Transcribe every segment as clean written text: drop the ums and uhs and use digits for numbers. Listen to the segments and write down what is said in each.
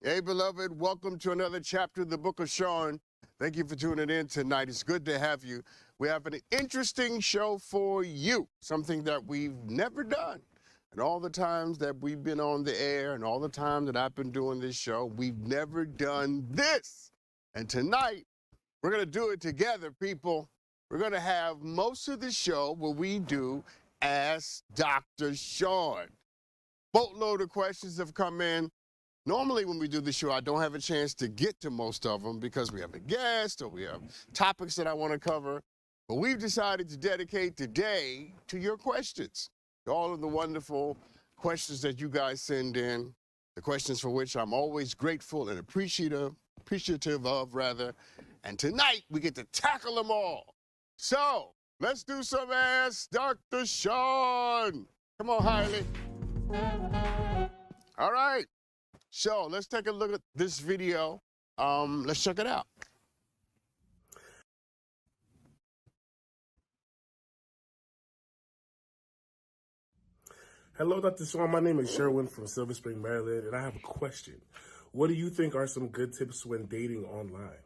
Hey, beloved, welcome to another chapter of the book of Sean. Thank you for tuning in tonight. It's good to have you. We have an interesting show for you, something that we've never done. And all the times that we've been on the air and all the time that I've been doing this show, we've never done this. And tonight, we're going to do it together, people. We're going to have most of the show where we do Ask Dr. Sean. Boatload of questions have come in. Normally when we do the show, I don't have a chance to get to most of them because we have a guest or we have topics that I want to cover. But we've decided to dedicate today to your questions, to all of the wonderful questions that you guys send in, the questions for which I'm always grateful and appreciative of. And tonight we get to tackle them all. So let's do some Ask Dr. Sean. Come on, Hailey. All right. So let's take a look at this video. Let's check it out. Hello, Dr. Swan. My name is Sherwin from Silver Spring, Maryland, and I have a question. What do you think are some good tips when dating online?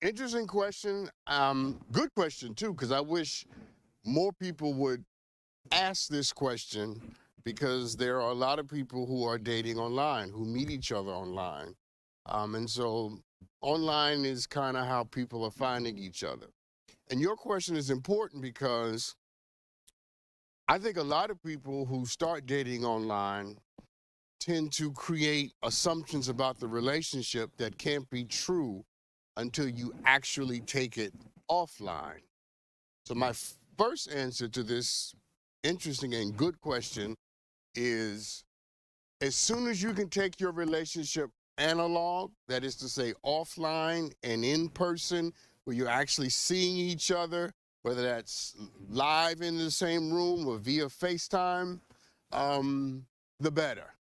Interesting question. Good question, too, because I wish more people would ask this question, because there are a lot of people who are dating online, who meet each other online. And so online is kind of how people are finding each other. And your question is important because I think a lot of people who start dating online tend to create assumptions about the relationship that can't be true until you actually take it offline. So my first answer to this interesting and good question is, as soon as you can take your relationship analog, that is to say offline and in person, where you're actually seeing each other, whether that's live in the same room or via FaceTime, the better.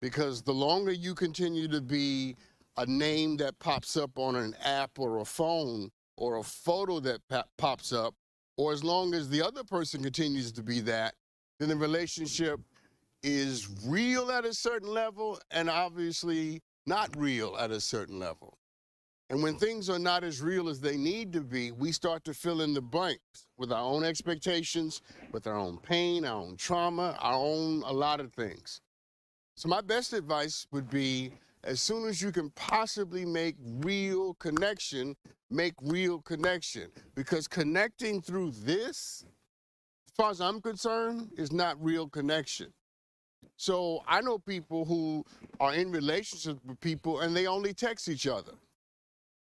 Because the longer you continue to be a name that pops up on an app or a phone or a photo that pops up, or as long as the other person continues to be that, then the relationship is real at a certain level and obviously not real at a certain level. And when things are not as real as they need to be, we start to fill in the blanks with our own expectations, with our own pain, our own trauma, a lot of things. So my best advice would be, as soon as you can possibly make real connection, make real connection. Because connecting through this, as far as I'm concerned, is not real connection. So I know people who are in relationships with people and they only text each other.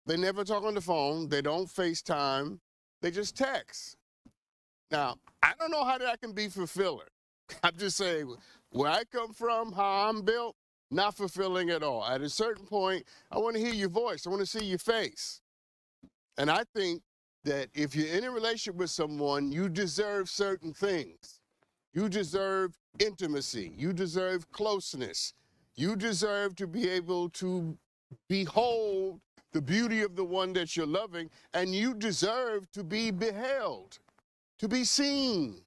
They never talk on the phone. They don't FaceTime. They just text. Now, I don't know how that can be fulfilling. I'm just saying, where I come from, how I'm built, not fulfilling at all. At a certain point, I want to hear your voice. I want to see your face. And I think that if you're in a relationship with someone, you deserve certain things. You deserve intimacy. You deserve closeness. You deserve to be able to behold the beauty of the one that you're loving, and you deserve to be beheld, to be seen,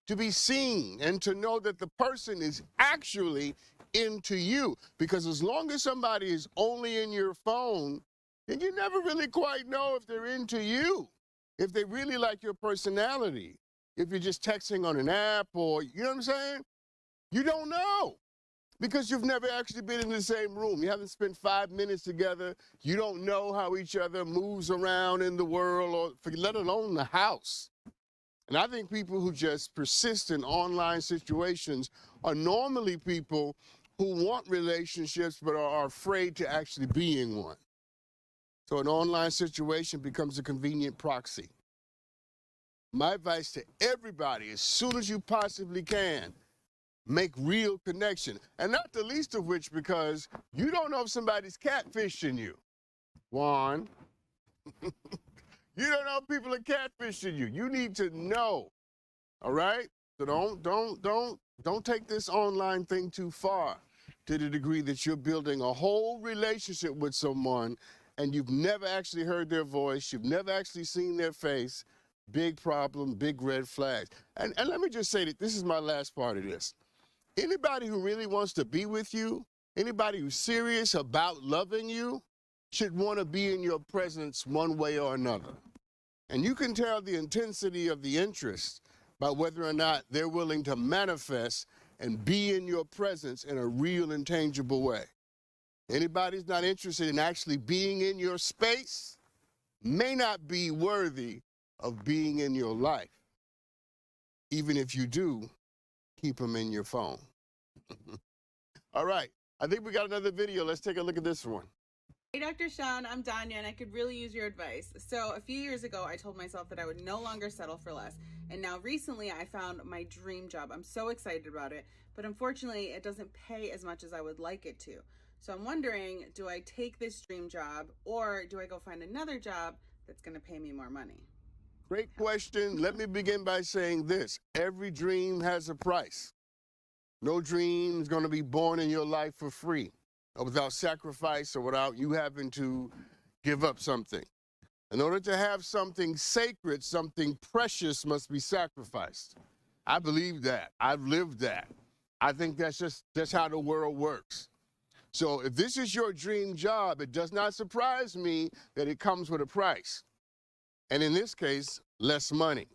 and to know that the person is actually into you. Because as long as somebody is only in your phone, then you never really quite know if they're into you, if they really like your personality. If you're just texting on an app or, you know what I'm saying? You don't know because you've never actually been in the same room. You haven't spent 5 minutes together. You don't know how each other moves around in the world, or let alone the house. And I think people who just persist in online situations are normally people who want relationships but are afraid to actually be in one. So an online situation becomes a convenient proxy. My advice to everybody, as soon as you possibly can, make real connection. And not the least of which, because you don't know if somebody's catfishing you. Juan. You don't know if people are catfishing you. You need to know. All right? So don't take this online thing too far, to the degree that you're building a whole relationship with someone and you've never actually heard their voice, you've never actually seen their face. Big problem, big red flags. And let me just say that this is my last part of this. Anybody who really wants to be with you Anybody who's serious about loving you should want to be in your presence one way or another. And you can tell the intensity of the interest by whether or not they're willing to manifest and be in your presence in a real and tangible way. Anybody's not interested in actually being in your space may not be worthy of being in your life. Even if you do, keep them in your phone. All right, I think we got another video. Let's take a look at this one. Hey, Dr. Sean, I'm Danya, and I could really use your advice. So a few years ago, I told myself that I would no longer settle for less. And now recently, I found my dream job. I'm so excited about it, but unfortunately, it doesn't pay as much as I would like it to. So I'm wondering, do I take this dream job, or do I go find another job that's going to pay me more money? Great question. Let me begin by saying this. Every dream has a price. No dream is going to be born in your life for free, or without sacrifice, or without you having to give up something. In order to have something sacred, something precious must be sacrificed. I believe that. I've lived that. I think that's how the world works. So if this is your dream job, it does not surprise me that it comes with a price. And in this case, less money.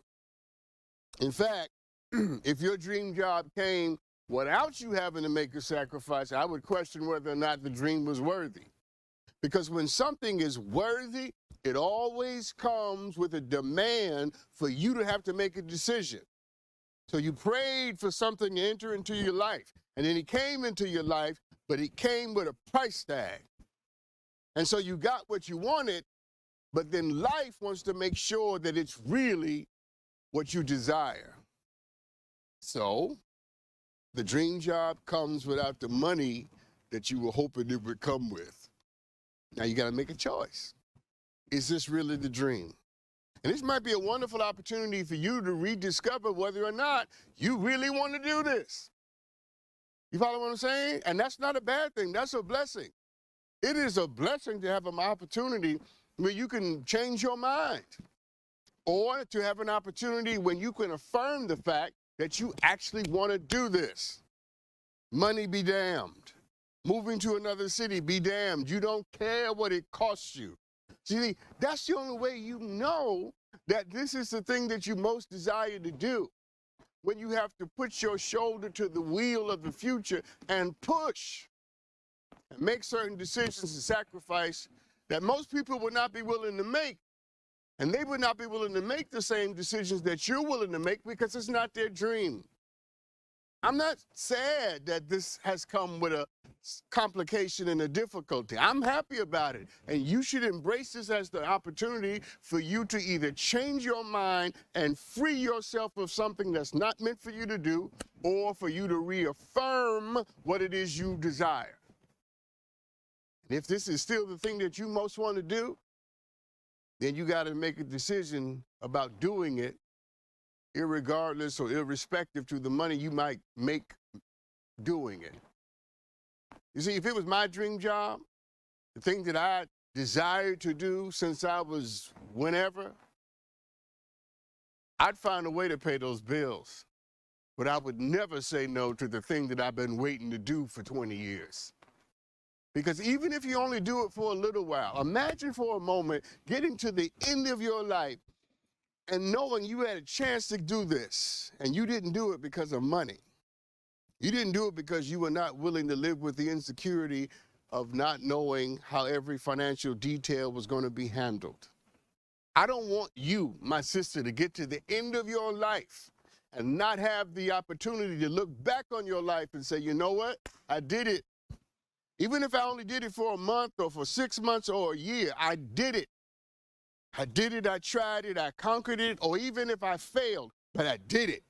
In fact, if your dream job came without you having to make a sacrifice, I would question whether or not the dream was worthy. Because when something is worthy, it always comes with a demand for you to have to make a decision. So you prayed for something to enter into your life, and then it came into your life, but it came with a price tag. And so you got what you wanted, but then life wants to make sure that it's really what you desire. So the dream job comes without the money that you were hoping it would come with. Now you got to make a choice. Is this really the dream? And this might be a wonderful opportunity for you to rediscover whether or not you really want to do this. You follow what I'm saying? And that's not a bad thing. That's a blessing. It is a blessing to have an opportunity where you can change your mind, or to have an opportunity when you can affirm the fact that you actually want to do this. Money be damned. Moving to another city be damned. You don't care what it costs you. See, that's the only way you know that this is the thing that you most desire to do. When you have to put your shoulder to the wheel of the future and push and make certain decisions and sacrifice that most people would not be willing to make. And they would not be willing to make the same decisions that you're willing to make because it's not their dream. I'm not sad that this has come with a complication and a difficulty. I'm happy about it. And you should embrace this as the opportunity for you to either change your mind and free yourself of something that's not meant for you to do, or for you to reaffirm what it is you desire. And if this is still the thing that you most want to do, then you got to make a decision about doing it, irregardless or irrespective to the money you might make doing it. You see, if it was my dream job, the thing that I desired to do since I was whenever, I'd find a way to pay those bills. But I would never say no to the thing that I've been waiting to do for 20 years. Because even if you only do it for a little while, imagine for a moment getting to the end of your life and knowing you had a chance to do this, and you didn't do it because of money. You didn't do it because you were not willing to live with the insecurity of not knowing how every financial detail was going to be handled. I don't want you, my sister, to get to the end of your life and not have the opportunity to look back on your life and say, you know what, I did it. Even if I only did it for a month or for 6 months or a year, I did it. I did it, I tried it, I conquered it, or even if I failed, but I did it.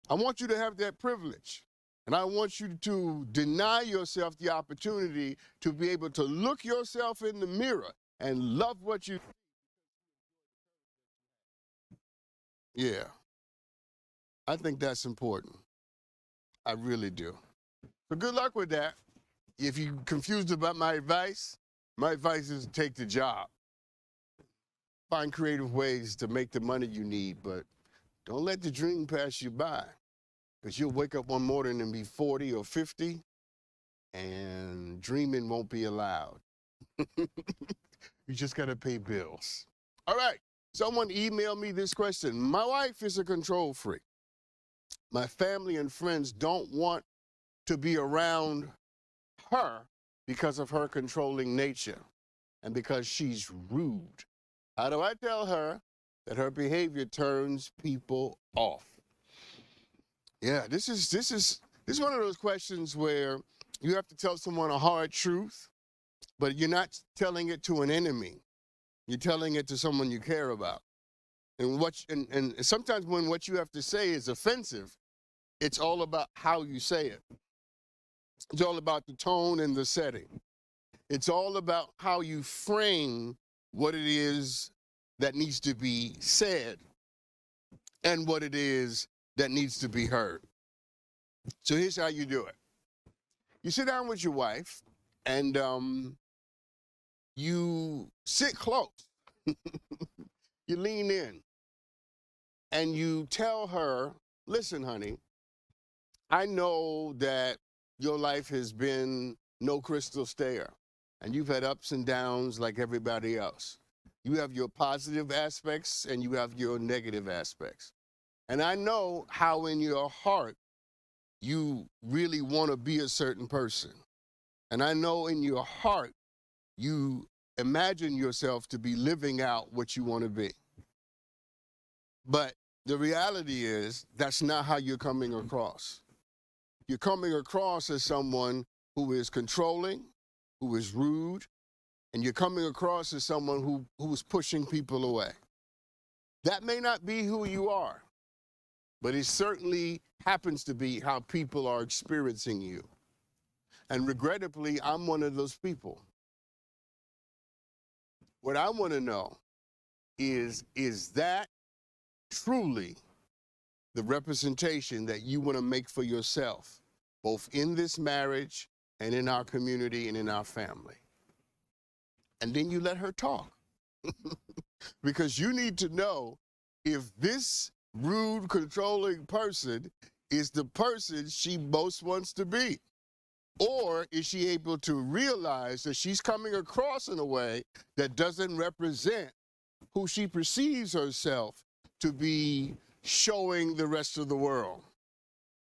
I want you to have that privilege. And I want you to deny yourself the opportunity to be able to look yourself in the mirror and love what you. Yeah, I think that's important. I really do. So good luck with that. If you're confused about my advice is to take the job. Find creative ways to make the money you need, but don't let the dream pass you by. Because you'll wake up one morning and be 40 or 50, and dreaming won't be allowed. You just got to pay bills. All right. Someone emailed me this question. My wife is a control freak. My family and friends don't want to be around her because of her controlling nature and because she's rude. How do I tell her that her behavior turns people off? Yeah, this is one of those questions where you have to tell someone a hard truth, but you're not telling it to an enemy. You're telling it to someone you care about. And sometimes when what you have to say is offensive, it's all about how you say it. It's all about the tone and the setting. It's all about how you frame what it is that needs to be said and what it is that needs to be heard. So here's how you do it. You sit down with your wife and you sit close. You lean in and you tell her, listen, honey, I know that your life has been no crystal stair, and you've had ups and downs like everybody else. You have your positive aspects and you have your negative aspects. And I know how in your heart you really want to be a certain person. And I know in your heart you imagine yourself to be living out what you want to be. But the reality is that's not how you're coming across. You're coming across as someone who is controlling, who is rude, and you're coming across as someone who's pushing people away. That may not be who you are, but it certainly happens to be how people are experiencing you. And regrettably, I'm one of those people. What I want to know is that truly the representation that you want to make for yourself, both in this marriage and in our community and in our family? And then you let her talk. Because you need to know if this rude, controlling person is the person she most wants to be. Or is she able to realize that she's coming across in a way that doesn't represent who she perceives herself to be showing the rest of the world?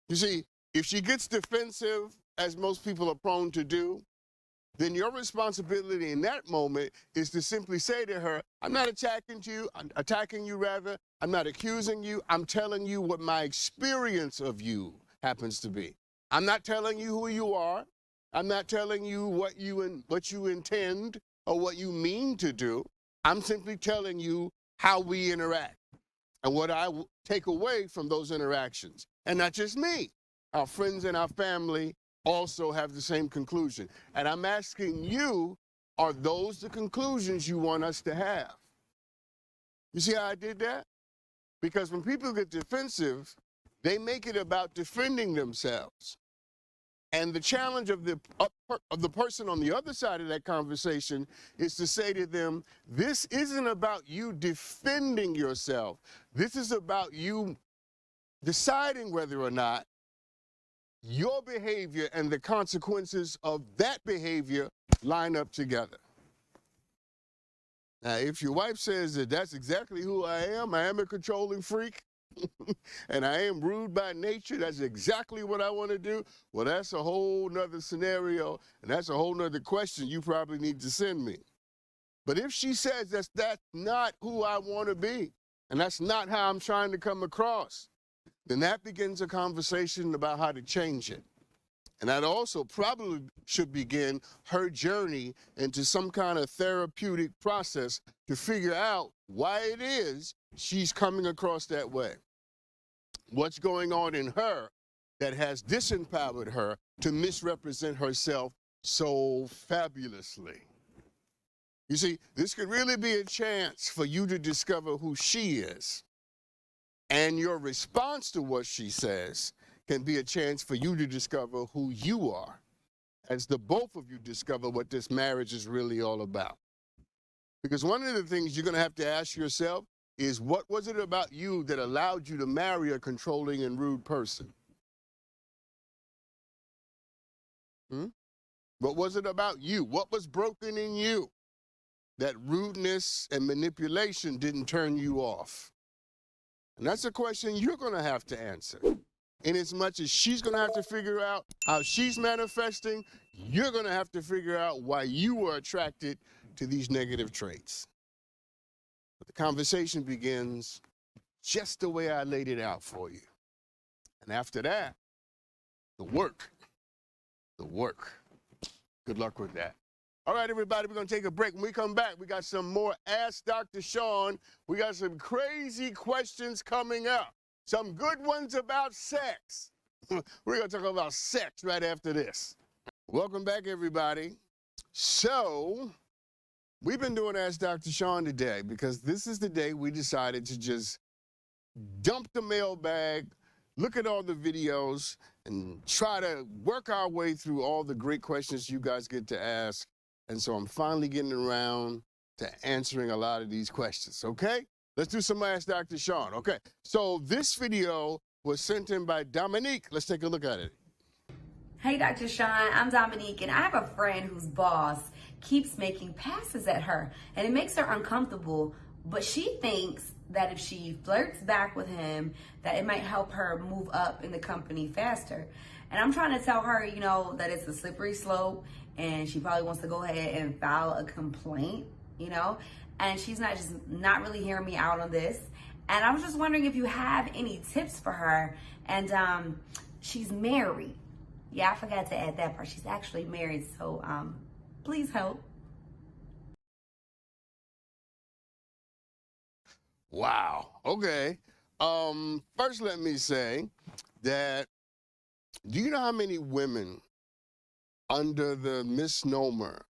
You see, if she gets defensive, as most people are prone to do, then your responsibility in that moment is to simply say to her, I'm not attacking you, I'm not accusing you, I'm telling you what my experience of you happens to be. I'm not telling you who you are, I'm not telling you what you intend or what you mean to do. I'm simply telling you how we interact and what I take away from those interactions. And not just me, our friends and our family also have the same conclusion. And I'm asking you, are those the conclusions you want us to have? You see how I did that? Because when people get defensive, they make it about defending themselves. And the challenge of the person on the other side of that conversation is to say to them, this isn't about you defending yourself. This is about you deciding whether or not your behavior and the consequences of that behavior line up together. Now, if your wife says that that's exactly who I am a controlling freak, and I am rude by nature, that's exactly what I want to do, well, that's a whole nother scenario, and that's a whole nother question you probably need to send me. But if she says that's not who I want to be, and that's not how I'm trying to come across, then that begins a conversation about how to change it. And that also probably should begin her journey into some kind of therapeutic process to figure out why it is she's coming across that way. What's going on in her that has disempowered her to misrepresent herself so fabulously? You see, this could really be a chance for you to discover who she is. And your response to what she says can be a chance for you to discover who you are, as the both of you discover what this marriage is really all about. Because one of the things you're going to have to ask yourself is, what was it about you that allowed you to marry a controlling and rude person? What was it about you? What was broken in you that rudeness and manipulation didn't turn you off? And that's a question you're going to have to answer. In as much as she's going to have to figure out how she's manifesting, you're going to have to figure out why you were attracted to these negative traits. But the conversation begins just the way I laid it out for you. And after that, the work. The work. Good luck with that. All right, everybody, we're going to take a break. When we come back, we got some more Ask Dr. Sean. We got some crazy questions coming up. Some good ones about sex. We're going to talk about sex right after this. Welcome back, everybody. So, we've been doing Ask Dr. Sean today because this is the day we decided to just dump the mailbag, look at all the videos, and try to work our way through all the great questions you guys get to ask. And so I'm finally getting around to answering a lot of these questions, okay? Let's do some Ask Dr. Sean, okay? So this video was sent in by Dominique. Let's take a look at it. Hey, Dr. Sean, I'm Dominique, and I have a friend whose boss keeps making passes at her, and it makes her uncomfortable, but she thinks that if she flirts back with him, that it might help her move up in the company faster. And I'm trying to tell her, you know, that it's a slippery slope, and she probably wants to go ahead and file a complaint, you know, and she's not really hearing me out on this. And I was just wondering if you have any tips for her. And she's married. Yeah, I forgot to add that part. She's actually married, so please help. Wow, okay. First let me say that, do you know how many women under the misnomer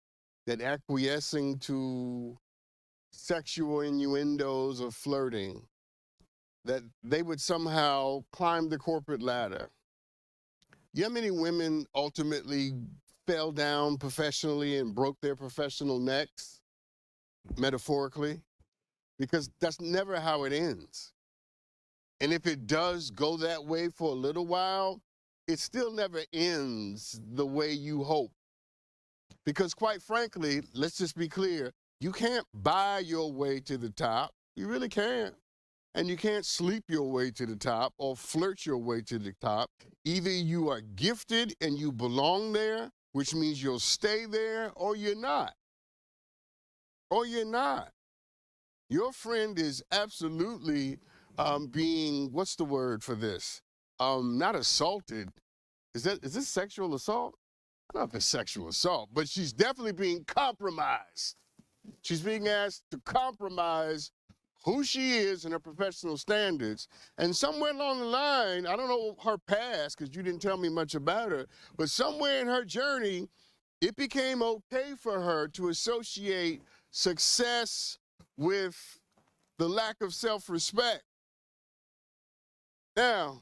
that acquiescing to sexual innuendos or flirting, that they would somehow climb the corporate ladder? You know how many women ultimately fell down professionally and broke their professional necks, metaphorically? Because that's never how it ends. And if it does go that way for a little while, it still never ends the way you hope. Because quite frankly, let's just be clear, you can't buy your way to the top. You really can't. And you can't sleep your way to the top or flirt your way to the top. Either you are gifted and you belong there, which means you'll stay there, or you're not. Or you're not. Your friend is absolutely being, what's the word for this? Not assaulted. Is this sexual assault? I don't know if it's sexual assault, but she's definitely being compromised. She's being asked to compromise who she is and her professional standards. And somewhere along the line, I don't know her past, because you didn't tell me much about her, but somewhere in her journey, it became okay for her to associate success with the lack of self-respect. Now,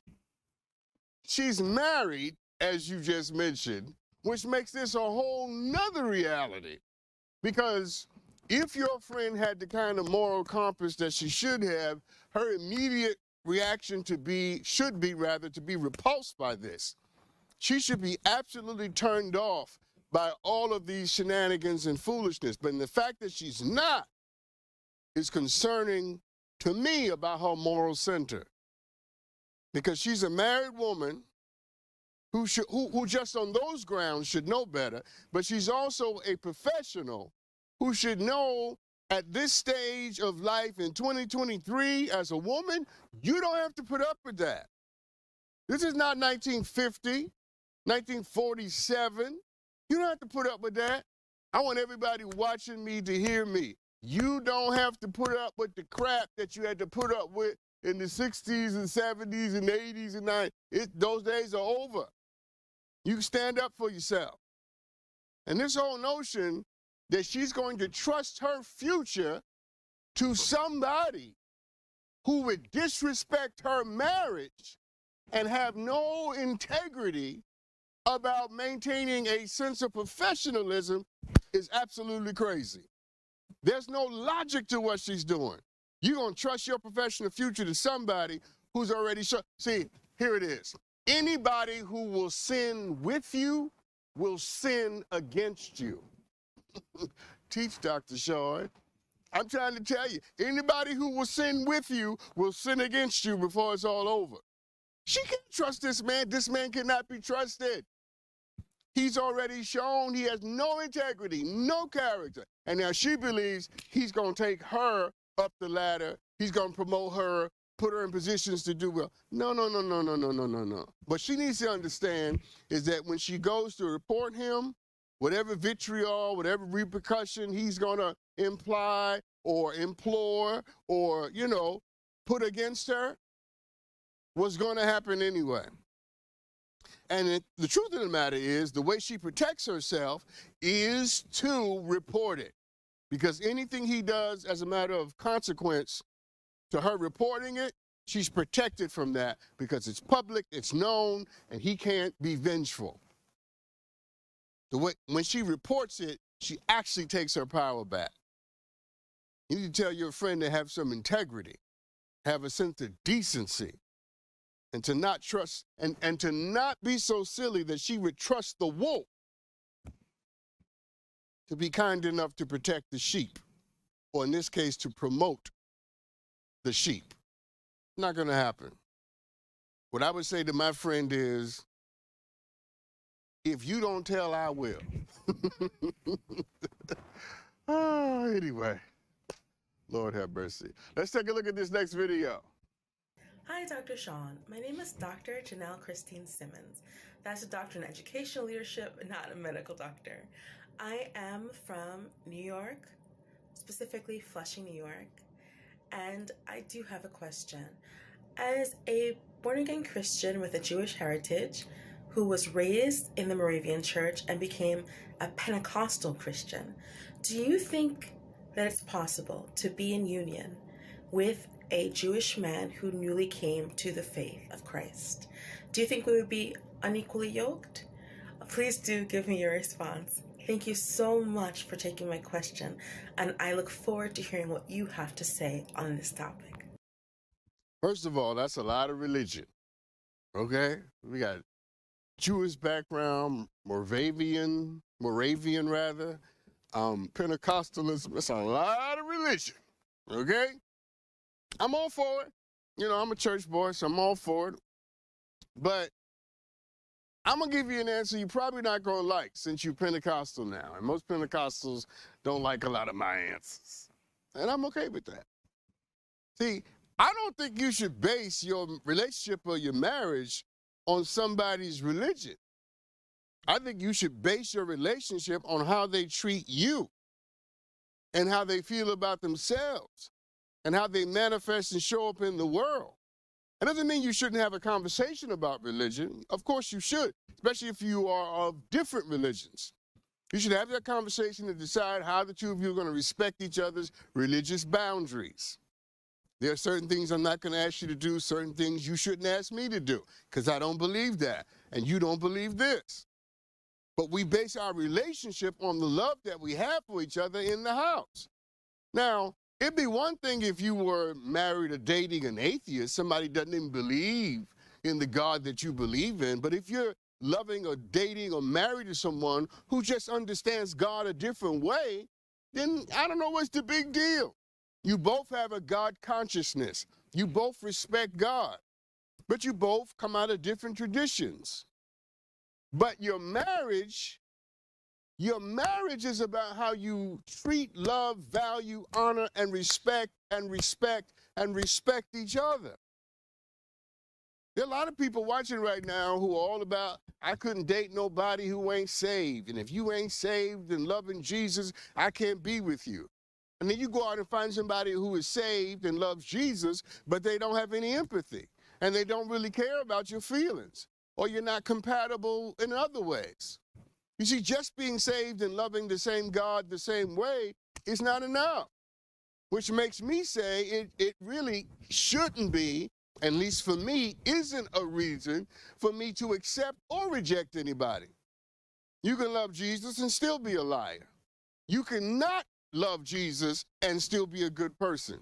she's married, as you just mentioned, which makes this a whole nother reality. Because if your friend had the kind of moral compass that she should have, her immediate reaction should be to be repulsed by this. She should be absolutely turned off by all of these shenanigans and foolishness. But the fact that she's not is concerning to me about her moral center. Because she's a married woman who just on those grounds should know better, but she's also a professional who should know at this stage of life in 2023, as a woman, you don't have to put up with that. This is not 1950, 1947. You don't have to put up with that. I want everybody watching me to hear me. You don't have to put up with the crap that you had to put up with in the 60s and 70s and 80s and 90s. Those days are over. You stand up for yourself. And this whole notion that she's going to trust her future to somebody who would disrespect her marriage and have no integrity about maintaining a sense of professionalism is absolutely crazy. There's no logic to what she's doing. You're going to trust your professional future to somebody who's already sure. See, here it is. Anybody who will sin with you will sin against you. Teach, Dr. Sean. I'm trying to tell you, anybody who will sin with you will sin against you before it's all over. She can't trust this man. This man cannot be trusted. He's already shown he has no integrity, no character. And now she believes he's going to take her up the ladder. He's going to promote her, put her in positions to do well. No. What she needs to understand is that when she goes to report him, whatever vitriol, whatever repercussion he's going to imply or implore or, put against her, was going to happen anyway. And the truth of the matter is, the way she protects herself is to report it. Because anything he does as a matter of consequence to her reporting it, she's protected from that because it's public, it's known, and he can't be vengeful. When she reports it, she actually takes her power back. You need to tell your friend to have some integrity, have a sense of decency, and to not trust, and to not be so silly that she would trust the wolf to be kind enough to protect the sheep, or in this case, to promote the sheep. Not going to happen. What I would say to my friend is, if you don't tell, I will. Anyway, Lord have mercy. Let's take a look at this next video. Hi, Dr. Sean. My name is Dr. Janelle Christine Simmons. That's a doctor in educational leadership, not a medical doctor. I am from New York, specifically Flushing, New York, and I do have a question. As a born-again Christian with a Jewish heritage who was raised in the Moravian Church and became a Pentecostal Christian, do you think that it's possible to be in union with a Jewish man who newly came to the faith of Christ? Do you think we would be unequally yoked? Please do give me your response. Thank you so much for taking my question, and I look forward to hearing what you have to say on this topic. First of all, that's a lot of religion, okay? We got Jewish background, Moravian rather, Pentecostalism. That's a lot of religion, okay? I'm all for it. I'm a church boy, so I'm all for it. But I'm going to give you an answer you're probably not going to like since you're Pentecostal now. And most Pentecostals don't like a lot of my answers. And I'm okay with that. See, I don't think you should base your relationship or your marriage on somebody's religion. I think you should base your relationship on how they treat you and how they feel about themselves and how they manifest and show up in the world. It doesn't mean you shouldn't have a conversation about religion. Of course you should, especially if you are of different religions. You should have that conversation to decide how the two of you are going to respect each other's religious boundaries. There are certain things I'm not going to ask you to do, certain things you shouldn't ask me to do, because I don't believe that, and you don't believe this. But we base our relationship on the love that we have for each other in the house. Now, it'd be one thing if you were married or dating an atheist, somebody doesn't even believe in the God that you believe in. But if you're loving or dating or married to someone who just understands God a different way, then I don't know what's the big deal. You both have a God consciousness. You both respect God, but you both come out of different traditions. But your marriage is about how you treat, love, value, honor, and respect each other. There are a lot of people watching right now who are all about, I couldn't date nobody who ain't saved. And if you ain't saved and loving Jesus, I can't be with you. And then you go out and find somebody who is saved and loves Jesus, but they don't have any empathy. And they don't really care about your feelings. Or you're not compatible in other ways. You see, just being saved and loving the same God the same way is not enough. Which makes me say it really shouldn't be, at least for me, isn't a reason for me to accept or reject anybody. You can love Jesus and still be a liar. You cannot love Jesus and still be a good person.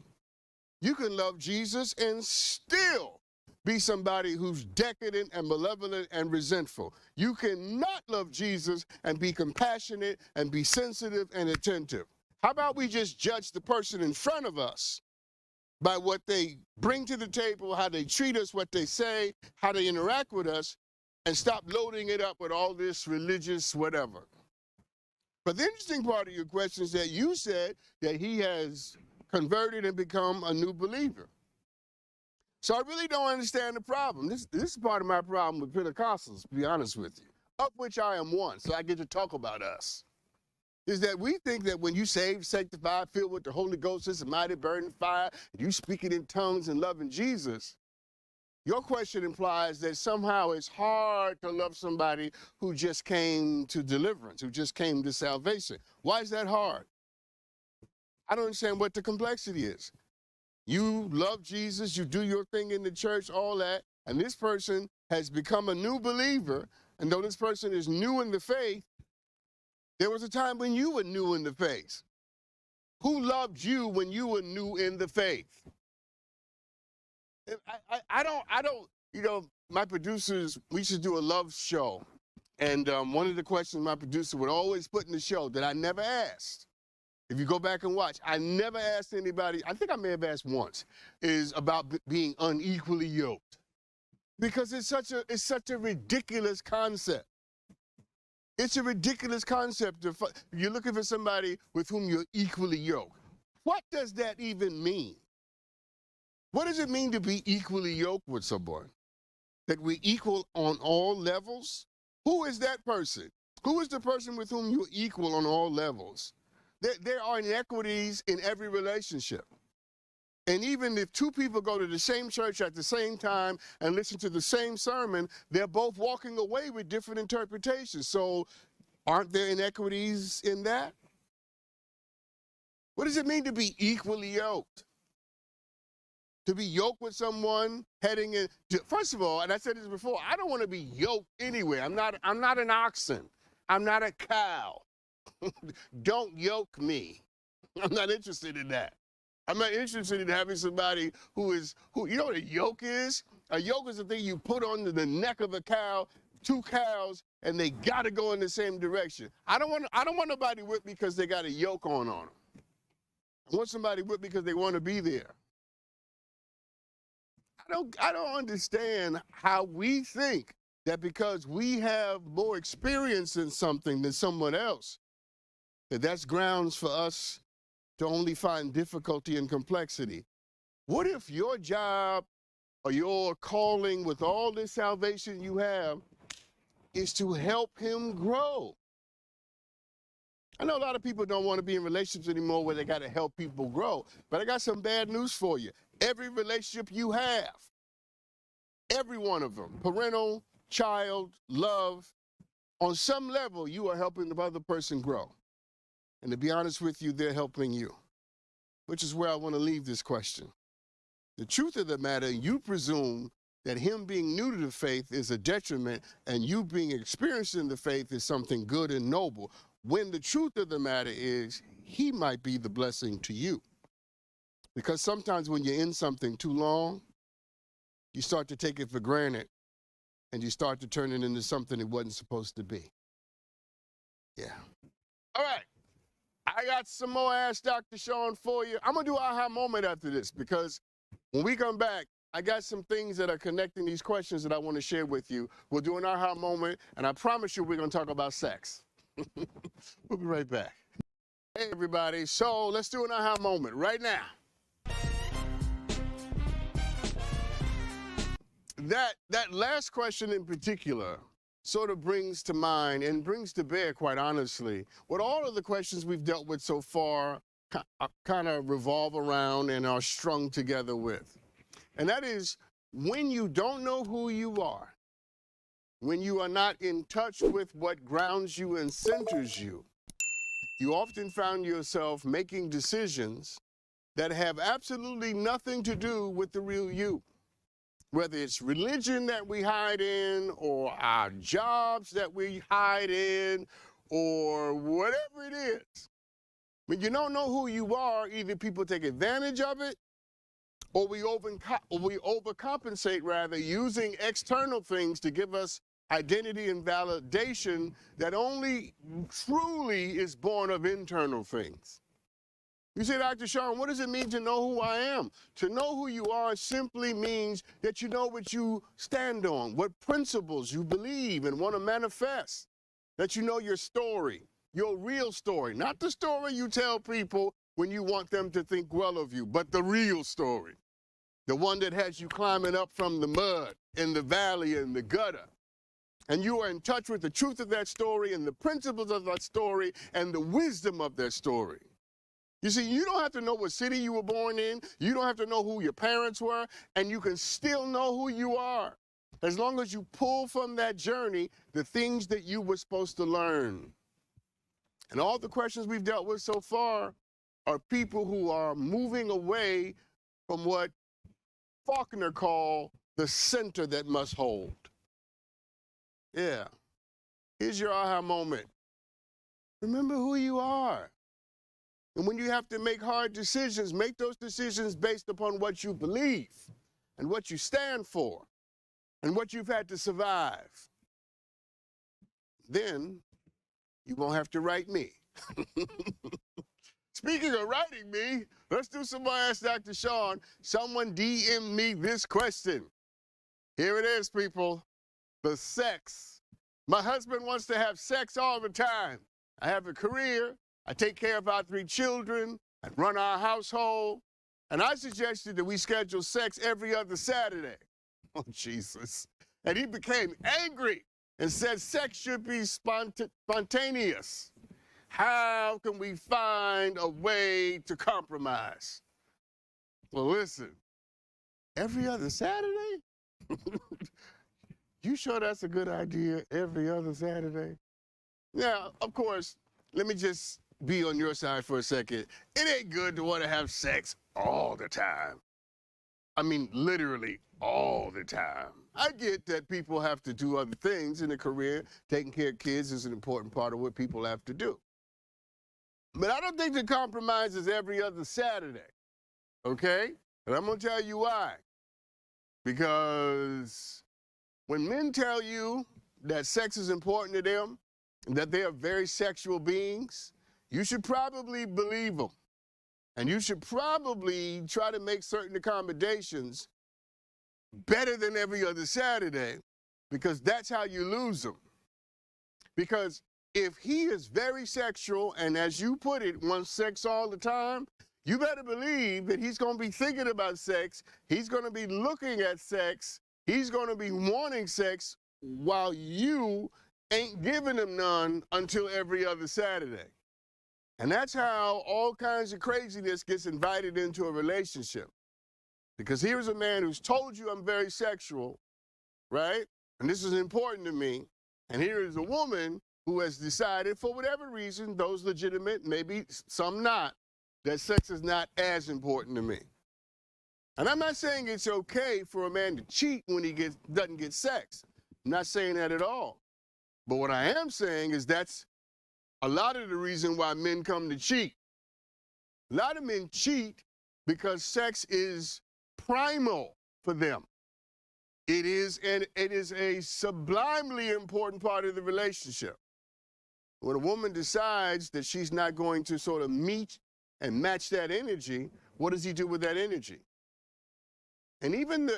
You can love Jesus and still be somebody who's decadent and malevolent and resentful. You cannot love Jesus and be compassionate and be sensitive and attentive. How about we just judge the person in front of us by what they bring to the table, how they treat us, what they say, how they interact with us, and stop loading it up with all this religious whatever. But the interesting part of your question is that you said that he has converted and become a new believer. So I really don't understand the problem. This is part of my problem with Pentecostals, to be honest with you, of which I am one, so I get to talk about us. Is that we think that when you saved, sanctified, filled with the Holy Ghost, it's a mighty burning fire, and you speaking in tongues and loving Jesus, your question implies that somehow it's hard to love somebody who just came to deliverance, who just came to salvation. Why is that hard? I don't understand what the complexity is. You love Jesus, you do your thing in the church, all that, and this person has become a new believer, and though this person is new in the faith, there was a time when you were new in the faith. Who loved you when you were new in the faith? I don't, you know, my producers, we should do a love show. And one of the questions my producer would always put in the show that I never asked, if you go back and watch, I never asked anybody, I think I may have asked once, is about being unequally yoked. Because it's such a ridiculous concept. It's a ridiculous concept. You're looking for somebody with whom you're equally yoked. What does that even mean? What does it mean to be equally yoked with someone? That we're equal on all levels? Who is that person? Who is the person with whom you're equal on all levels? There are inequities in every relationship. And even if two people go to the same church at the same time and listen to the same sermon, they're both walking away with different interpretations. So aren't there inequities in that? What does it mean to be equally yoked? To be yoked with someone heading in, first of all, and I said this before, I don't want to be yoked anywhere. I'm not an oxen. I'm not a cow. Don't yoke me. I'm not interested in that. I'm not interested in having somebody who you know what a yoke is? A yoke is the thing you put on the neck of a cow, two cows, and they got to go in the same direction. I don't want nobody with me because they got a yoke on them. I want somebody with me because they want to be there. I don't understand how we think that because we have more experience in something than someone else, that's grounds for us to only find difficulty and complexity. What if your job or your calling with all this salvation you have is to help him grow? I know a lot of people don't want to be in relationships anymore where they got to help people grow, but I got some bad news for you. Every relationship you have, every one of them, parental, child, love, on some level you are helping the other person grow. And to be honest with you, they're helping you, which is where I want to leave this question. The truth of the matter, you presume that him being new to the faith is a detriment and you being experienced in the faith is something good and noble, when the truth of the matter is he might be the blessing to you. Because sometimes when you're in something too long, you start to take it for granted and you start to turn it into something it wasn't supposed to be. Yeah. All right. I got some more Ask Dr. Sean for you. I'm going to do aha moment after this because when we come back, I got some things that are connecting these questions that I want to share with you. We'll do an aha moment, and I promise you we're going to talk about sex. We'll be right back. Hey, everybody. So let's do an aha moment right now. That last question in particular sort of brings to mind and brings to bear, quite honestly, what all of the questions we've dealt with so far kind of revolve around and are strung together with. And that is when you don't know who you are, when you are not in touch with what grounds you and centers you, you often found yourself making decisions that have absolutely nothing to do with the real you. Whether it's religion that we hide in, or our jobs that we hide in, or whatever it is. When you don't know who you are, either people take advantage of it, or we overcompensate rather, using external things to give us identity and validation that only truly is born of internal things. You say, Dr. Sean, what does it mean to know who I am? To know who you are simply means that you know what you stand on, what principles you believe and want to manifest, that you know your story, your real story, not the story you tell people when you want them to think well of you, but the real story, the one that has you climbing up from the mud in the valley and the gutter. And you are in touch with the truth of that story and the principles of that story and the wisdom of that story. You see, you don't have to know what city you were born in. You don't have to know who your parents were, and you can still know who you are, as long as you pull from that journey the things that you were supposed to learn. And all the questions we've dealt with so far are people who are moving away from what Faulkner called the center that must hold. Yeah. Here's your aha moment. Remember who you are. And when you have to make hard decisions, make those decisions based upon what you believe and what you stand for and what you've had to survive. Then you won't have to write me. Speaking of writing me, let's do some more Ask Dr. Sean. Someone DM me this question. Here it is, people. The sex. My husband wants to have sex all the time. I have a career. I take care of our 3 children. I run our household. And I suggested that we schedule sex every other Saturday. Oh, Jesus. And he became angry and said sex should be spontaneous. How can we find a way to compromise? Well, listen, every other Saturday? You sure that's a good idea, every other Saturday? Now, of course, let me just be on your side for a second. It ain't good to want to have sex all the time. I mean, literally all the time. I get that people have to do other things in a career. Taking care of kids is an important part of what people have to do. But I don't think the compromise is every other Saturday, okay? And I'm going to tell you why. Because when men tell you that sex is important to them, and that they are very sexual beings, you should probably believe them. And you should probably try to make certain accommodations better than every other Saturday, because that's how you lose them. Because if he is very sexual, and as you put it, wants sex all the time, you better believe that he's going to be thinking about sex, he's going to be looking at sex, he's going to be wanting sex while you ain't giving him none until every other Saturday. And that's how all kinds of craziness gets invited into a relationship. Because here's a man who's told you I'm very sexual, right? And this is important to me. And here is a woman who has decided, for whatever reason, those legitimate, maybe some not, that sex is not as important to me. And I'm not saying it's okay for a man to cheat when he doesn't get sex. I'm not saying that at all. But what I am saying is that's a lot of the reason why men come to cheat. A lot of men cheat because sex is primal for them. It is a sublimely important part of the relationship. When a woman decides that she's not going to sort of meet and match that energy, what does he do with that energy? And even the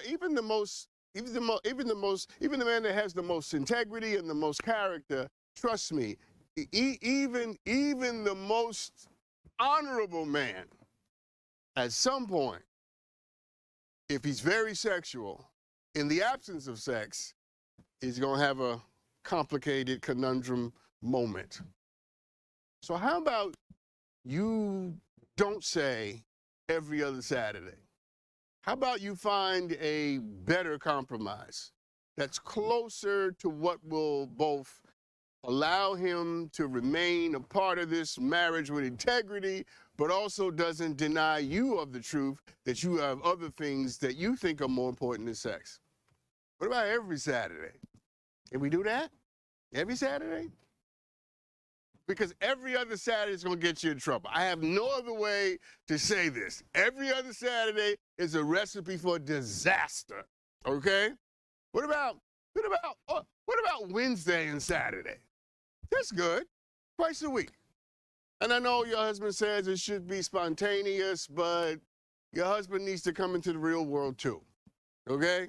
man that has the most integrity and the most character, trust me, even the most honorable man, at some point, if he's very sexual, in the absence of sex, he's going to have a complicated conundrum moment. So how about you don't say every other Saturday? How about you find a better compromise that's closer to what will both allow him to remain a part of this marriage with integrity, but also doesn't deny you of the truth that you have other things that you think are more important than sex? What about every Saturday? Can we do that? Every Saturday? because every other Saturday is going to get you in trouble. I have no other way to say this. Every other Saturday is a recipe for disaster. Okay? What about Wednesday and Saturday? That's good. Twice a week. And I know your husband says it should be spontaneous, but your husband needs to come into the real world too. Okay?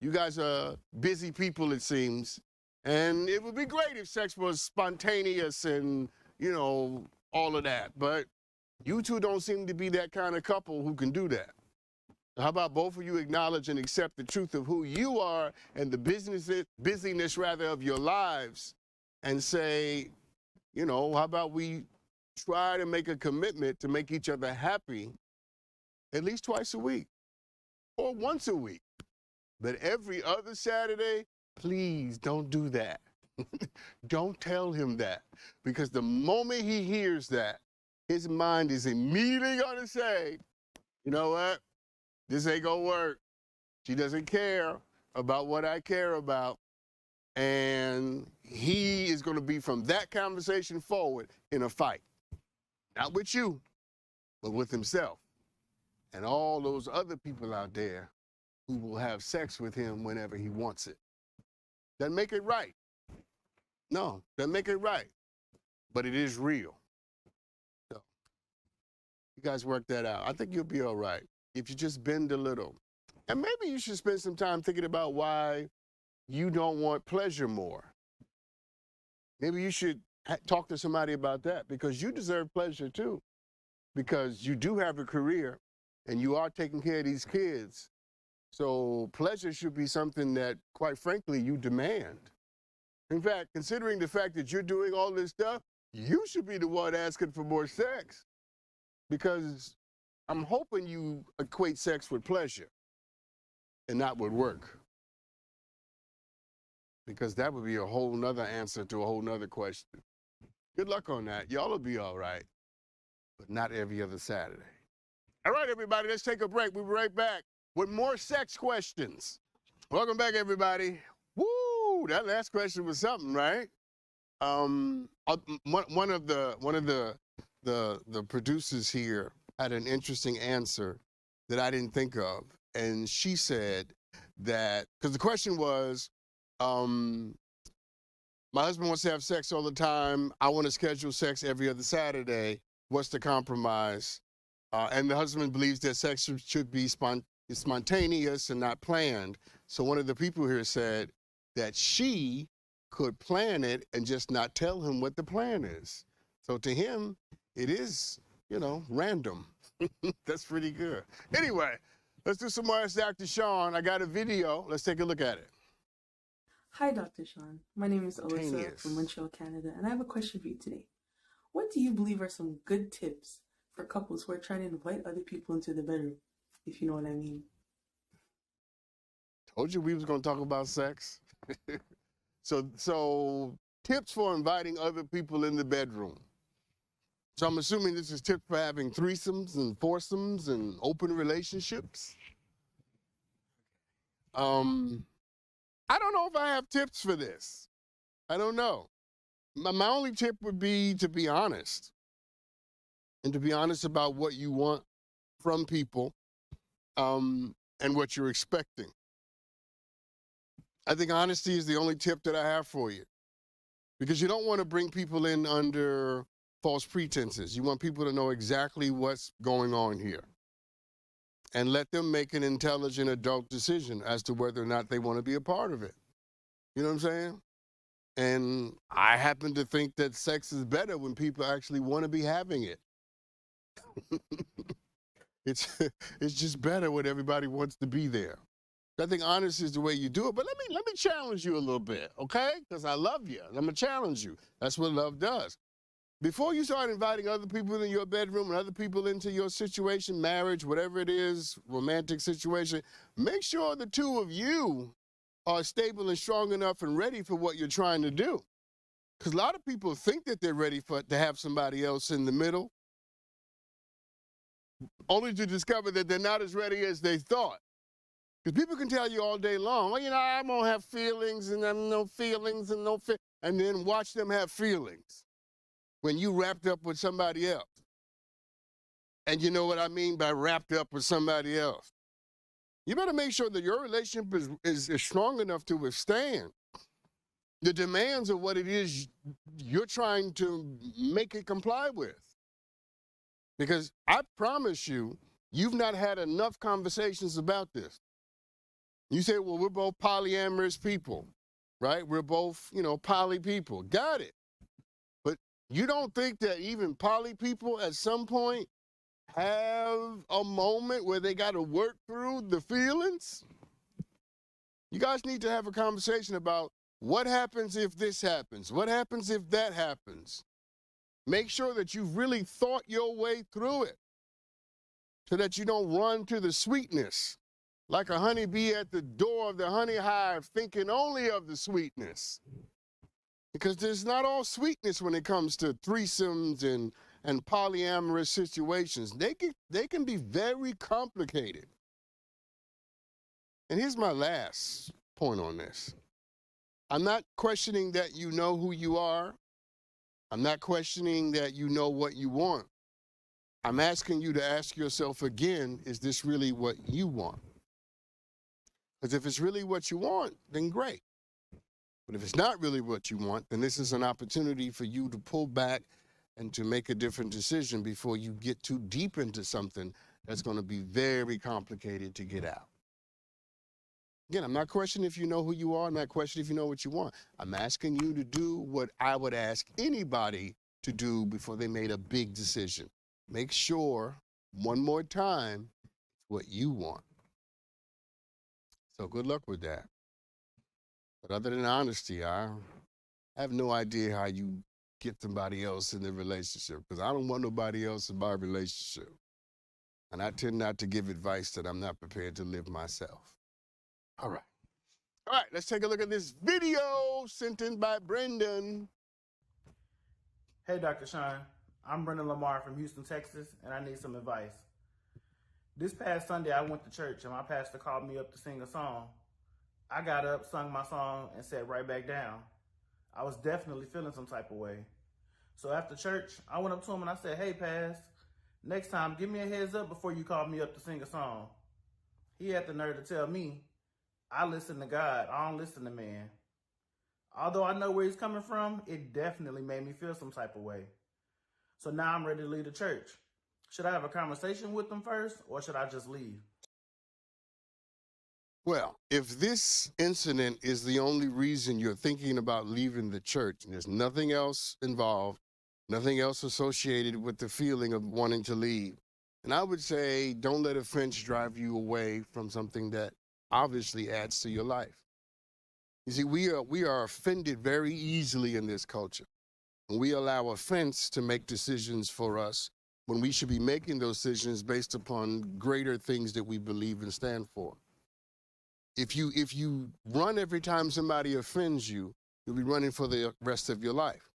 You guys are busy people, it seems. And it would be great if sex was spontaneous and, you know, all of that. But you two don't seem to be that kind of couple who can do that. How about both of you acknowledge and accept the truth of who you are and the busyness rather of your lives and say, you know, how about we try to make a commitment to make each other happy at least twice a week or once a week. But every other Saturday, please don't do that. Don't tell him that, because the moment he hears that, his mind is immediately going to say, you know what? This ain't going to work. She doesn't care about what I care about. And he is going to be, from that conversation forward, in a fight. Not with you, but with himself and all those other people out there who will have sex with him whenever he wants it. Doesn't make it right. No, doesn't make it right. But it is real. So, you guys work that out. I think you'll be all right if you just bend a little. And maybe you should spend some time thinking about why you don't want pleasure more. Maybe you should talk to somebody about that, because you deserve pleasure too. Because you do have a career and you are taking care of these kids. So pleasure should be something that, quite frankly, you demand. In fact, considering the fact that you're doing all this stuff, you should be the one asking for more sex. Because I'm hoping you equate sex with pleasure and not with work. Because that would be a whole nother answer to a whole nother question. Good luck on that. Y'all will be all right. But not every other Saturday. All right, everybody, let's take a break. We'll be right back with more sex questions. Welcome back, everybody. Woo! That last question was something, right? One of the producers here had an interesting answer that I didn't think of, and she said that, because the question was, my husband wants to have sex all the time. I want to schedule sex every other Saturday. What's the compromise? And the husband believes that sex should be spontaneous and not planned. So one of the people here said that she could plan it and just not tell him what the plan is. So to him, it is, you know, random. That's pretty good. Anyway, let's do some more Ask Dr. Sean. I got a video. Let's take a look at it. Hi, Dr. Sean. My name is Alyssa from Montreal, Canada, and I have a question for you today. What do you believe are some good tips for couples who are trying to invite other people into the bedroom, if you know what I mean? Told you we was going to talk about sex. So tips for inviting other people in the bedroom. So I'm assuming this is tips for having threesomes and foursomes and open relationships. I don't know if I have tips for this. I don't know. My only tip would be to be honest. And to be honest about what you want from people and what you're expecting. I think honesty is the only tip that I have for you. Because you don't want to bring people in under false pretenses. You want people to know exactly what's going on here. And let them make an intelligent adult decision as to whether or not they want to be a part of it. You know what I'm saying? And I happen to think that sex is better when people actually want to be having it. It's just better when everybody wants to be there. I think honesty is the way you do it. But let me challenge you a little bit, okay? Because I love you. I'm going to challenge you. That's what love does. Before you start inviting other people in your bedroom and other people into your situation, marriage, whatever it is, romantic situation, make sure the two of you are stable and strong enough and ready for what you're trying to do. Because a lot of people think that they're ready to have somebody else in the middle, only to discover that they're not as ready as they thought. Because people can tell you all day long, well, you know, I won't have feelings and I'm no feelings and no and then watch them have feelings. when you wrapped up with somebody else. And you know what I mean by wrapped up with somebody else. You better make sure that your relationship is strong enough to withstand the demands of what it is you're trying to make it comply with. Because I promise you, you've not had enough conversations about this. You say, well, we're both polyamorous people, right? We're both, poly people. Got it. But you don't think that even poly people at some point have a moment where they got to work through the feelings? You guys need to have a conversation about what happens if this happens? What happens if that happens? Make sure that you've really thought your way through it so that you don't run to the sweetness like a honeybee at the door of the honey hive thinking only of the sweetness. Because there's not all sweetness when it comes to threesomes and polyamorous situations. They can be very complicated. And here's my last point on this. I'm not questioning that you know who you are. I'm not questioning that you know what you want. I'm asking you to ask yourself again, is this really what you want? Because if it's really what you want, then great. But if it's not really what you want, then this is an opportunity for you to pull back and to make a different decision before you get too deep into something that's going to be very complicated to get out. Again, I'm not questioning if you know who you are. I'm not questioning if you know what you want. I'm asking you to do what I would ask anybody to do before they made a big decision. Make sure, one more time, what you want. So good luck with that. But other than honesty, I have no idea how you get somebody else in the relationship, because I don't want nobody else in my relationship. And I tend not to give advice that I'm not prepared to live myself. All right, let's take a look at this video sent in by Brendan. Hey, Dr. Sean. I'm Brendan Lamar from Houston, Texas, and I need some advice. This past Sunday, I went to church, and my pastor called me up to sing a song. I got up, sung my song, and sat right back down. I was definitely feeling some type of way. So after church, I went up to him and I said, hey, Past, next time, give me a heads up before you call me up to sing a song. He had the nerve to tell me, I listen to God, I don't listen to man. Although I know where he's coming from, it definitely made me feel some type of way. So now I'm ready to leave the church. Should I have a conversation with him first, or should I just leave? Well, if this incident is the only reason you're thinking about leaving the church, and there's nothing else involved, nothing else associated with the feeling of wanting to leave, and I would say don't let offense drive you away from something that obviously adds to your life. You see, we are offended very easily in this culture. And we allow offense to make decisions for us when we should be making those decisions based upon greater things that we believe and stand for. If you run every time somebody offends you, you'll be running for the rest of your life.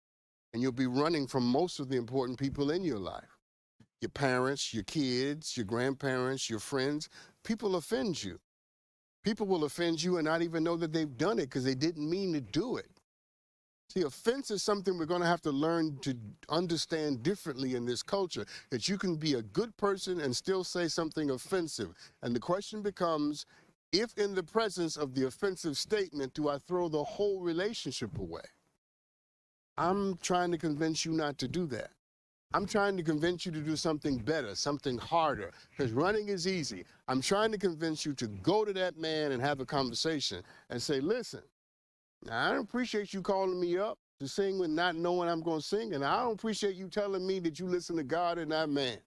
And you'll be running from most of the important people in your life. Your parents, your kids, your grandparents, your friends. People offend you. People will offend you and not even know that they've done it because they didn't mean to do it. See, offense is something we're going to have to learn to understand differently in this culture, that you can be a good person and still say something offensive. And the question becomes, if in the presence of the offensive statement, do I throw the whole relationship away? I'm trying to convince you not to do that. I'm trying to convince you to do something better, something harder, because running is easy. I'm trying to convince you to go to that man and have a conversation and say, listen, I don't appreciate you calling me up to sing with not knowing I'm going to sing, and I don't appreciate you telling me that you listen to God and not man.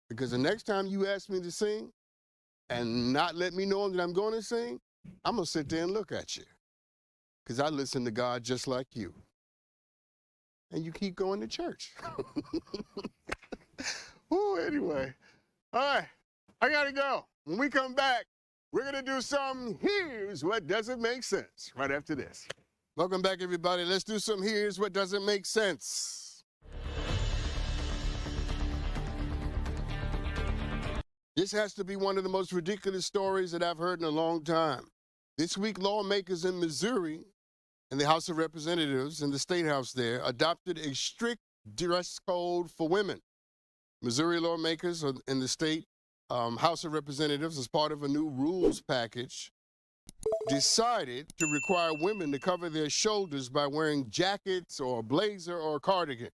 Because the next time you ask me to sing and not let me know that I'm going to sing, I'm going to sit there and look at you. Because I listen to God just like you. And you keep going to church. Ooh, anyway. All right, I got to go. When we come back, we're going to do some Here's What Doesn't Make Sense right after this. Welcome back, everybody. Let's do some Here's What Doesn't Make Sense. This has to be one of the most ridiculous stories that I've heard in a long time. This week, lawmakers in Missouri and the House of Representatives and the State House there adopted a strict dress code for women. Missouri lawmakers in the state House of Representatives, as part of a new rules package, decided to require women to cover their shoulders by wearing jackets or a blazer or a cardigan.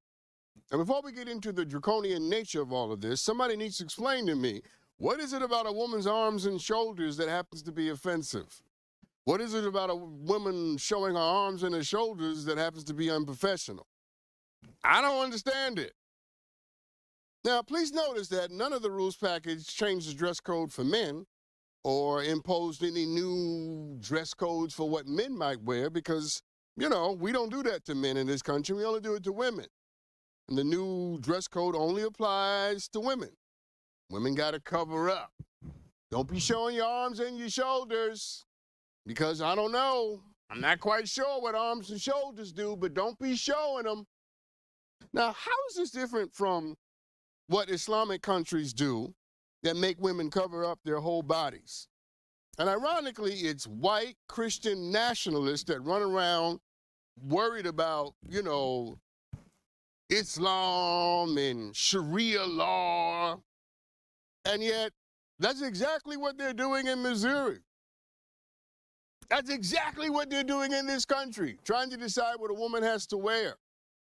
And before we get into the draconian nature of all of this, somebody needs to explain to me, what is it about a woman's arms and shoulders that happens to be offensive? What is it about a woman showing her arms and her shoulders that happens to be unprofessional? I don't understand it. Now, please notice that none of the rules package changed the dress code for men or imposed any new dress codes for what men might wear because, you know, we don't do that to men in this country. We only do it to women. And the new dress code only applies to women. Women got to cover up. Don't be showing your arms and your shoulders because I don't know. I'm not quite sure what arms and shoulders do, but don't be showing them. Now, how is this different from what Islamic countries do that make women cover up their whole bodies? And ironically, it's white Christian nationalists that run around worried about, you know, Islam and Sharia law. And yet, that's exactly what they're doing in Missouri. That's exactly what they're doing in this country, trying to decide what a woman has to wear,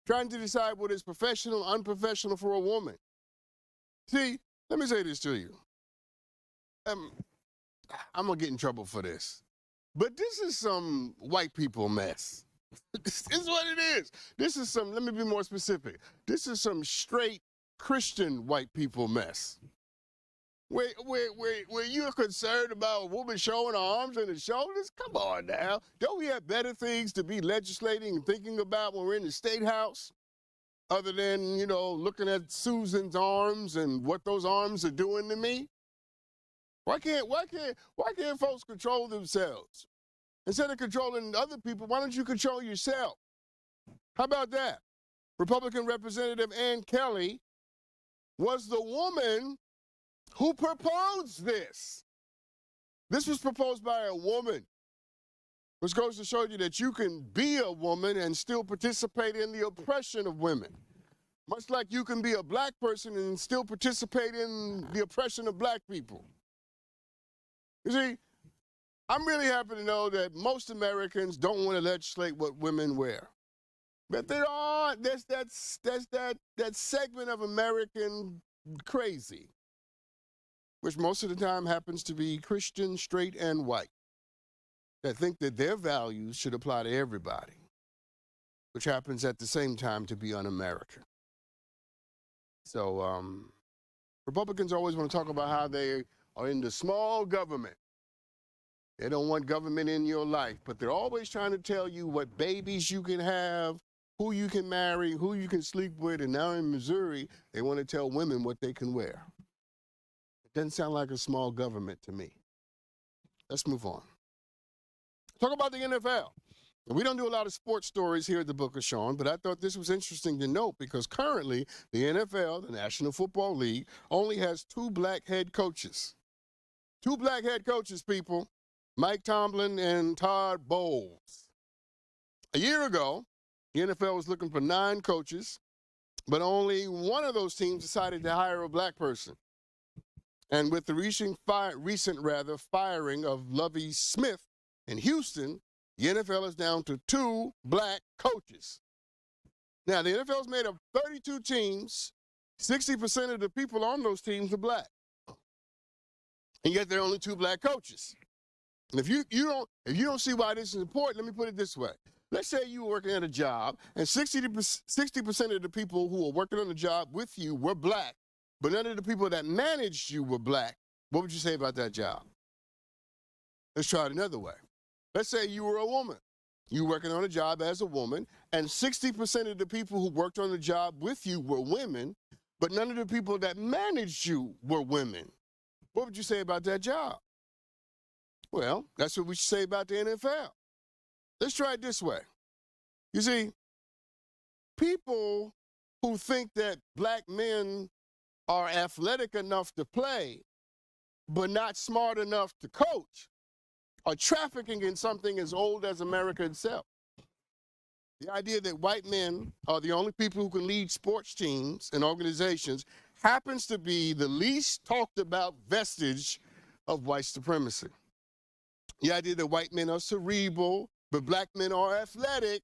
trying to decide what is professional, unprofessional for a woman. See, let me say this to you. I'm going to get in trouble for this. But this is some white people mess. This is what it is. This is some, let me be more specific. This is some straight Christian white people mess. Where you're concerned about a woman showing her arms and her shoulders? Come on now. Don't we have better things to be legislating and thinking about when we're in the State House? Other than, you know, looking at Susan's arms and what those arms are doing to me? Why can't folks control themselves? Instead of controlling other people, why don't you control yourself? How about that? Republican Representative Ann Kelly was the woman who proposed this. This was proposed by a woman, which goes to show you that you can be a woman and still participate in the oppression of women. Much like you can be a black person and still participate in the oppression of black people. You see, I'm really happy to know that most Americans don't want to legislate what women wear. But there are, there's that segment of American crazy, which most of the time happens to be Christian, straight, and white, that think that their values should apply to everybody, which happens at the same time to be un-American. So Republicans always want to talk about how they are into small government. They don't want government in your life, but they're always trying to tell you what babies you can have, who you can marry, who you can sleep with, and now in Missouri, they want to tell women what they can wear. It doesn't sound like a small government to me. Let's move on. Talk about the NFL. We don't do a lot of sports stories here at the Book of Sean, but I thought this was interesting to note because currently the NFL, the National Football League, only has 2 black head coaches. 2 black head coaches, people. Mike Tomlin and Todd Bowles. A year ago, the NFL was looking for 9 coaches, but only one of those teams decided to hire a black person. And with the recent firing of Lovie Smith in Houston, the NFL is down to 2 black coaches. Now, the NFL is made of 32 teams. 60% of the people on those teams are black. And yet there are only 2 black coaches. And if you don't see why this is important, let me put it this way. Let's say you were working at a job and 60% of the people who were working on the job with you were black, but none of the people that managed you were black. What would you say about that job? Let's try it another way. Let's say you were a woman. You were working on a job as a woman, and 60% of the people who worked on the job with you were women, but none of the people that managed you were women. What would you say about that job? Well, that's what we should say about the NFL. Let's try it this way. You see, people who think that black men are athletic enough to play, but not smart enough to coach, are trafficking in something as old as America itself. The idea that white men are the only people who can lead sports teams and organizations happens to be the least talked about vestige of white supremacy. The idea that white men are cerebral, but black men are athletic,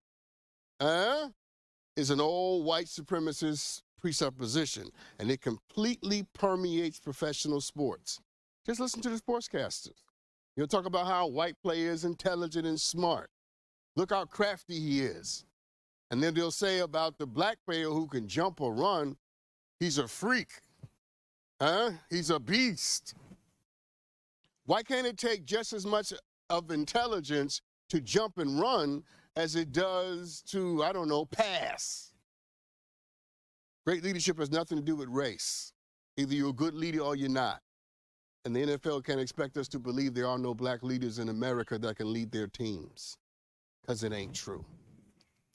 is an old white supremacist presupposition, and it completely permeates professional sports. Just listen to the sportscasters. You'll talk about how a white player is intelligent and smart. Look how crafty he is. And then they'll say about the black player who can jump or run, he's a freak. He's a beast. Why can't it take just as much of intelligence to jump and run as it does to, I don't know, pass? Great leadership has nothing to do with race. Either you're a good leader or you're not. And the NFL can't expect us to believe there are no black leaders in America that can lead their teams, because it ain't true.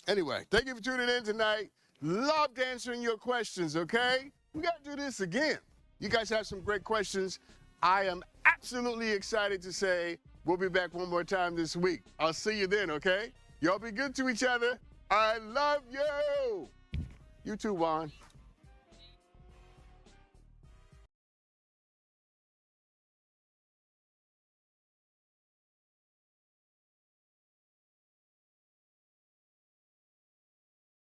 Anyway, thank you for tuning in tonight. Loved answering your questions, okay? We got to do this again. You guys have some great questions. I am absolutely excited to say we'll be back one more time this week. I'll see you then, okay? Y'all be good to each other. I love you. You too, Juan.